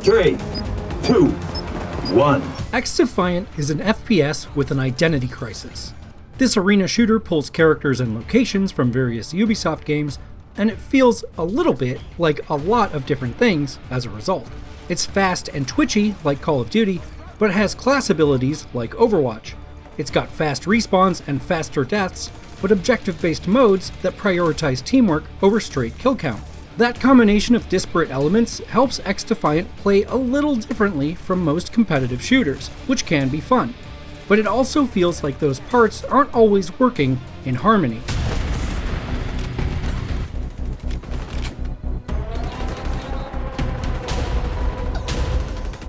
3, 2, 1. XDefiant is an FPS with an identity crisis. This arena shooter pulls characters and locations from various Ubisoft games, and it feels a little bit like a lot of different things as a result. It's fast and twitchy like Call of Duty, but it has class abilities like Overwatch. It's got fast respawns and faster deaths, but objective-based modes that prioritize teamwork over straight kill count. That combination of disparate elements helps XDefiant play a little differently from most competitive shooters, which can be fun. But it also feels like those parts aren't always working in harmony.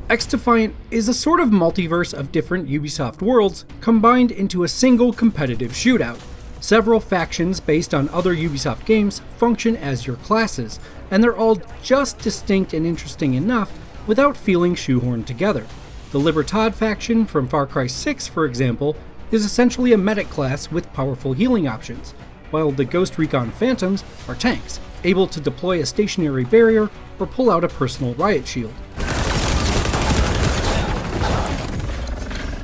XDefiant is a sort of multiverse of different Ubisoft worlds combined into a single competitive shootout. Several factions based on other Ubisoft games function as your classes, and they're all just distinct and interesting enough without feeling shoehorned together. The Libertad faction from Far Cry 6, for example, is essentially a medic class with powerful healing options, while the Ghost Recon Phantoms are tanks, able to deploy a stationary barrier or pull out a personal riot shield.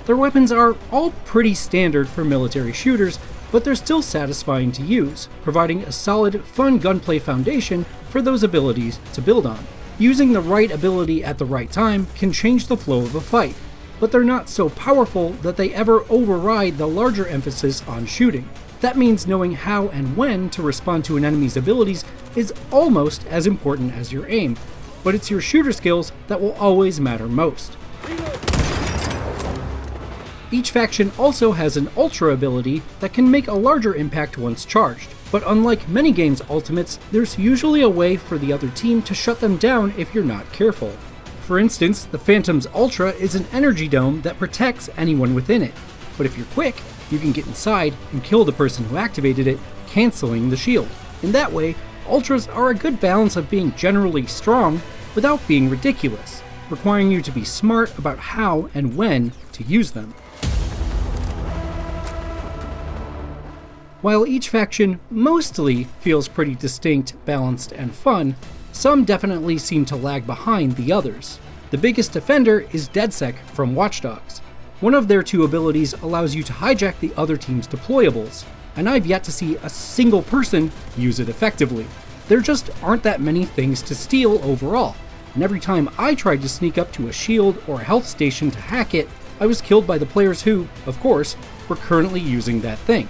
Their weapons are all pretty standard for military shooters, but they're still satisfying to use, providing a solid, fun gunplay foundation for those abilities to build on. Using the right ability at the right time can change the flow of a fight, but they're not so powerful that they ever override the larger emphasis on shooting. That means knowing how and when to respond to an enemy's abilities is almost as important as your aim, but it's your shooter skills that will always matter most. Each faction also has an Ultra ability that can make a larger impact once charged, but unlike many games' ultimates, there's usually a way for the other team to shut them down if you're not careful. For instance, the Phantom's Ultra is an energy dome that protects anyone within it, but if you're quick, you can get inside and kill the person who activated it, canceling the shield. In that way, Ultras are a good balance of being generally strong without being ridiculous, requiring you to be smart about how and when to use them. While each faction mostly feels pretty distinct, balanced, and fun, some definitely seem to lag behind the others. The biggest offender is DeadSec from Watch Dogs. One of their two abilities allows you to hijack the other team's deployables, and I've yet to see a single person use it effectively. There just aren't that many things to steal overall, and every time I tried to sneak up to a shield or a health station to hack it, I was killed by the players who, of course, were currently using that thing.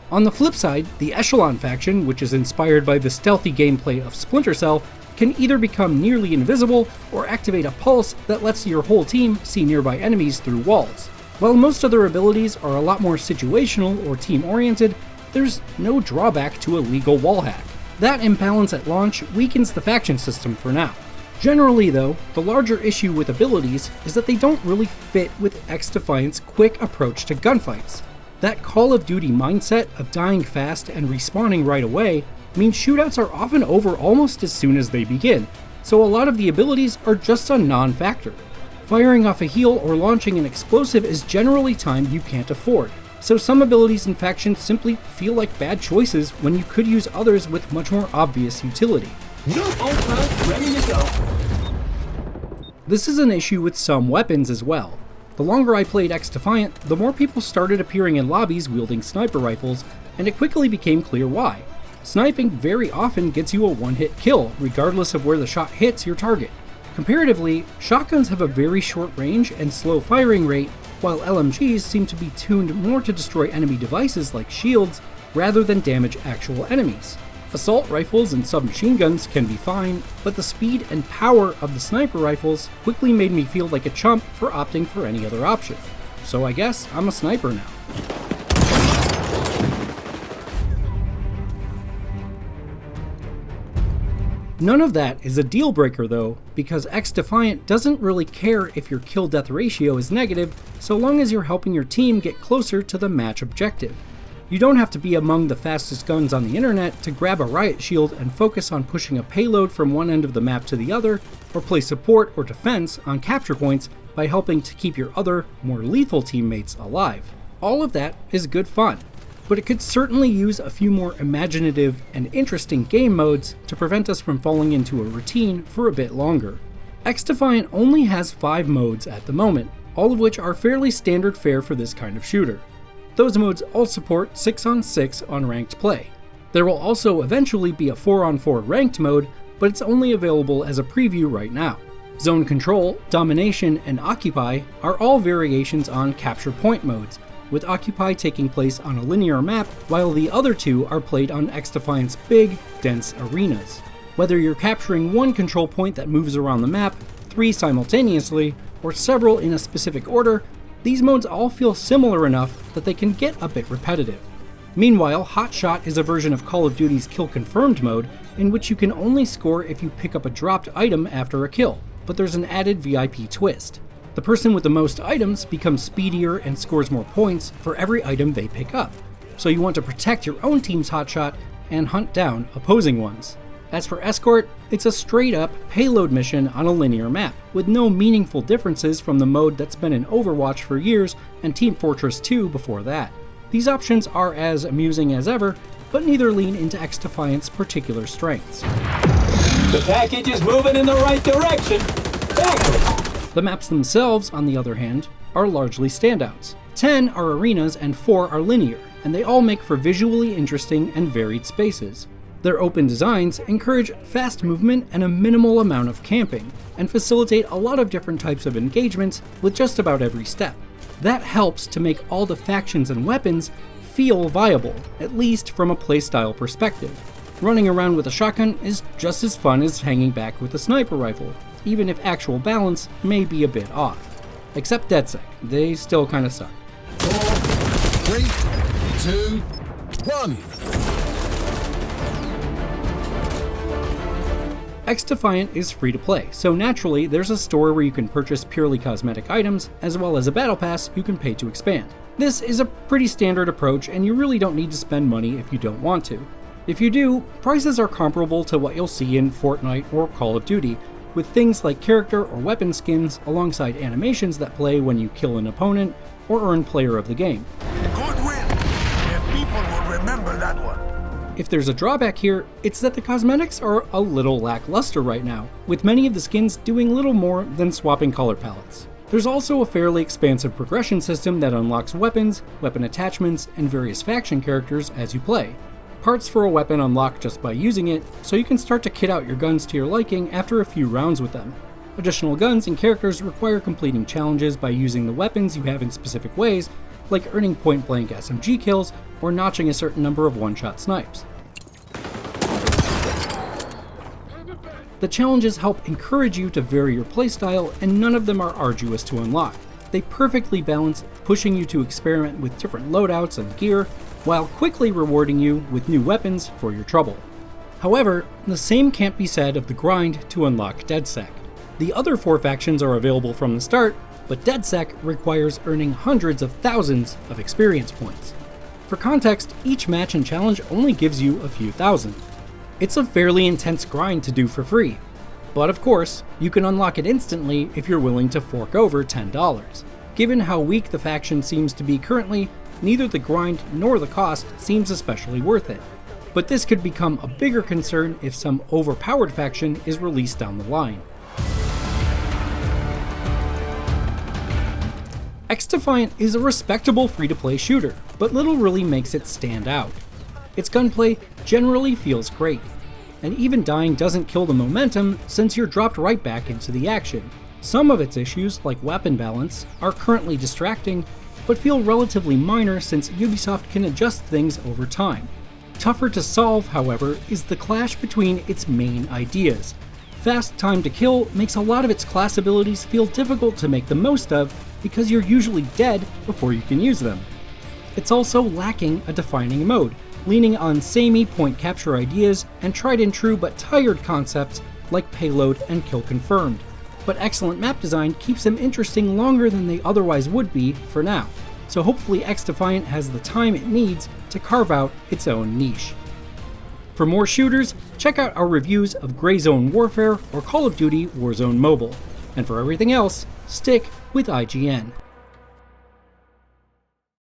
On the flip side, the Echelon faction, which is inspired by the stealthy gameplay of Splinter Cell, can either become nearly invisible or activate a pulse that lets your whole team see nearby enemies through walls. While most other abilities are a lot more situational or team-oriented, there's no drawback to a legal wall hack. That imbalance at launch weakens the faction system for now. Generally though, the larger issue with abilities is that they don't really fit with XDefiant's quick approach to gunfights. That Call of Duty mindset of dying fast and respawning right away means shootouts are often over almost as soon as they begin, so a lot of the abilities are just a non-factor. Firing off a heal or launching an explosive is generally time you can't afford, so some abilities and factions simply feel like bad choices when you could use others with much more obvious utility. Ready to go. This is an issue with some weapons as well. The longer I played XDefiant, the more people started appearing in lobbies wielding sniper rifles, and it quickly became clear why. Sniping very often gets you a one-hit kill, regardless of where the shot hits your target. Comparatively, shotguns have a very short range and slow firing rate, while LMGs seem to be tuned more to destroy enemy devices like shields, rather than damage actual enemies. Assault rifles and submachine guns can be fine, but the speed and power of the sniper rifles quickly made me feel like a chump for opting for any other option. So I guess I'm a sniper now. None of that is a deal breaker though, because XDefiant doesn't really care if your kill-death ratio is negative, so long as you're helping your team get closer to the match objective. You don't have to be among the fastest guns on the internet to grab a riot shield and focus on pushing a payload from one end of the map to the other, or play support or defense on capture points by helping to keep your other, more lethal teammates alive. All of that is good fun. but it could certainly use a few more imaginative and interesting game modes to prevent us from falling into a routine for a bit longer. XDefiant only has 5 modes at the moment, all of which are fairly standard fare for this kind of shooter. Those modes all support 6-on-6 unranked play. There will also eventually be a 4-on-4 ranked mode, but it's only available as a preview right now. Zone Control, Domination, and Occupy are all variations on capture point modes, with Occupy taking place on a linear map, while the other 2 are played on XDefiant's big, dense arenas. Whether you're capturing one control point that moves around the map, 3 simultaneously, or several in a specific order, these modes all feel similar enough that they can get a bit repetitive. Meanwhile, Hot Shot is a version of Call of Duty's Kill Confirmed mode, in which you can only score if you pick up a dropped item after a kill, but there's an added VIP twist. The person with the most items becomes speedier and scores more points for every item they pick up, so you want to protect your own team's hotshot and hunt down opposing ones. As for Escort, it's a straight-up payload mission on a linear map, with no meaningful differences from the mode that's been in Overwatch for years and Team Fortress 2 before that. These options are as amusing as ever, but neither lean into XDefiant's particular strengths. The package is moving in the right direction. Backward. The maps themselves, on the other hand, are largely standouts. 10 are arenas and 4 are linear, and they all make for visually interesting and varied spaces. Their open designs encourage fast movement and a minimal amount of camping, and facilitate a lot of different types of engagements with just about every step. That helps to make all the factions and weapons feel viable, at least from a playstyle perspective. Running around with a shotgun is just as fun as hanging back with a sniper rifle, even if actual balance may be a bit off. Except DeadSec, they still kinda suck. 4, 3, 2, 1. XDefiant is free to play, so naturally there's a store where you can purchase purely cosmetic items, as well as a battle pass you can pay to expand. This is a pretty standard approach, and you really don't need to spend money if you don't want to. If you do, prices are comparable to what you'll see in Fortnite or Call of Duty, with things like character or weapon skins alongside animations that play when you kill an opponent or earn Player of the Game. Good win. And people will remember that one. If there's a drawback here, it's that the cosmetics are a little lackluster right now, with many of the skins doing little more than swapping color palettes. There's also a fairly expansive progression system that unlocks weapons, weapon attachments, and various faction characters as you play. Parts for a weapon unlock just by using it, so you can start to kit out your guns to your liking after a few rounds with them. Additional guns and characters require completing challenges by using the weapons you have in specific ways, like earning point-blank SMG kills or notching a certain number of one-shot snipes. The challenges help encourage you to vary your playstyle, and none of them are arduous to unlock. They perfectly balance pushing you to experiment with different loadouts and gear, while quickly rewarding you with new weapons for your trouble. However, the same can't be said of the grind to unlock DeadSec. The other 4 factions are available from the start, but DeadSec requires earning hundreds of thousands of experience points. For context, each match and challenge only gives you a few thousand. It's a fairly intense grind to do for free, but of course, you can unlock it instantly if you're willing to fork over $10. Given how weak the faction seems to be currently, neither the grind nor the cost seems especially worth it. But this could become a bigger concern if some overpowered faction is released down the line. XDefiant is a respectable free-to-play shooter, but little really makes it stand out. Its gunplay generally feels great, and even dying doesn't kill the momentum since you're dropped right back into the action. Some of its issues, like weapon balance, are currently distracting, but feel relatively minor since Ubisoft can adjust things over time. Tougher to solve, however, is the clash between its main ideas. Fast time to kill makes a lot of its class abilities feel difficult to make the most of because you're usually dead before you can use them. It's also lacking a defining mode, leaning on samey point capture ideas and tried and true but tired concepts like Payload and Kill Confirmed. But excellent map design keeps them interesting longer than they otherwise would be for now, so hopefully XDefiant has the time it needs to carve out its own niche. For more shooters, check out our reviews of Gray Zone Warfare or Call of Duty Warzone Mobile. And for everything else, stick with IGN.